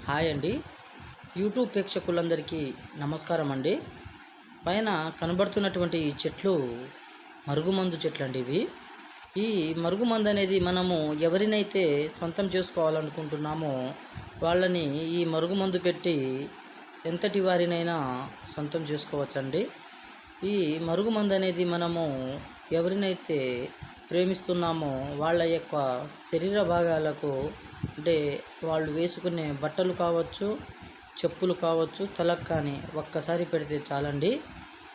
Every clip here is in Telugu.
హాయ్ అండి. యూట్యూబ్ ప్రేక్షకులందరికీ నమస్కారం అండి. పైన కనబడుతున్నటువంటి ఈ చెట్లు మరుగుమందు చెట్లు అండి ఇవి. ఈ మరుగుమందు అనేది మనము ఎవరినైతే సొంతం చేసుకోవాలనుకుంటున్నామో వాళ్ళని ఈ మరుగుమందు పెట్టి ఎంతటి వారినైనా సొంతం చేసుకోవచ్చండి. ఈ మరుగుమందు అనేది మనము ఎవరినైతే ప్రేమిస్తున్నామో వాళ్ళ యొక్క శరీర భాగాలకు, అంటే వాళ్ళు వేసుకునే బట్టలు కావచ్చు, చెప్పులు కావచ్చు, తలకు కానీ ఒక్కసారి పెడితే చాలండి.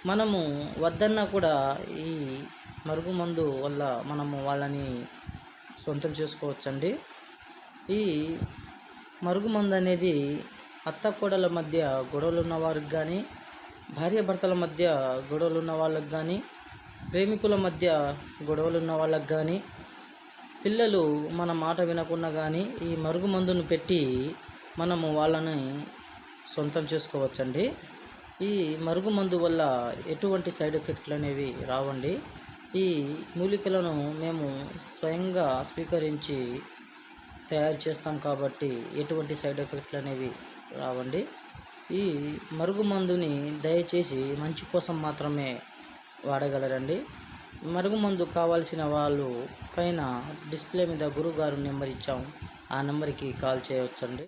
మనము వద్దన్నా కూడా ఈ మరుగుమందు వల్ల మనము వాళ్ళని సొంతం చేసుకోవచ్చండి. ఈ మరుగుమందు అనేది అత్త కోడల మధ్య గొడవలు ఉన్న వారికి కానీ, భార్యాభర్తల మధ్య గొడవలు ఉన్న వాళ్ళకి కానీ, ప్రేమికుల మధ్య గొడవలు ఉన్న వాళ్ళకి కానీ, పిల్లలు మన మాట వినకుండా కానీ ఈ మరుగుమందును పెట్టి మనము వాళ్ళని సొంతం చేసుకోవచ్చండి. ఈ మరుగుమందు వల్ల ఎటువంటి సైడ్ ఎఫెక్ట్లు అనేవి రావండి. ఈ మూలికలను మేము స్వయంగా స్వీకరించి తయారు చేస్తాం కాబట్టి ఎటువంటి సైడ్ ఎఫెక్ట్లు అనేవి రావండి. ఈ మరుగుమందుని దయచేసి మంచి కోసం మాత్రమే వాడగలరండి. మరుగుమందు కావాల్సిన వాళ్ళు పైన డిస్ప్లే మీద గురువుగారు నెంబర్ ఇచ్చాం, ఆ నెంబర్కి కాల్ చేయవచ్చండి.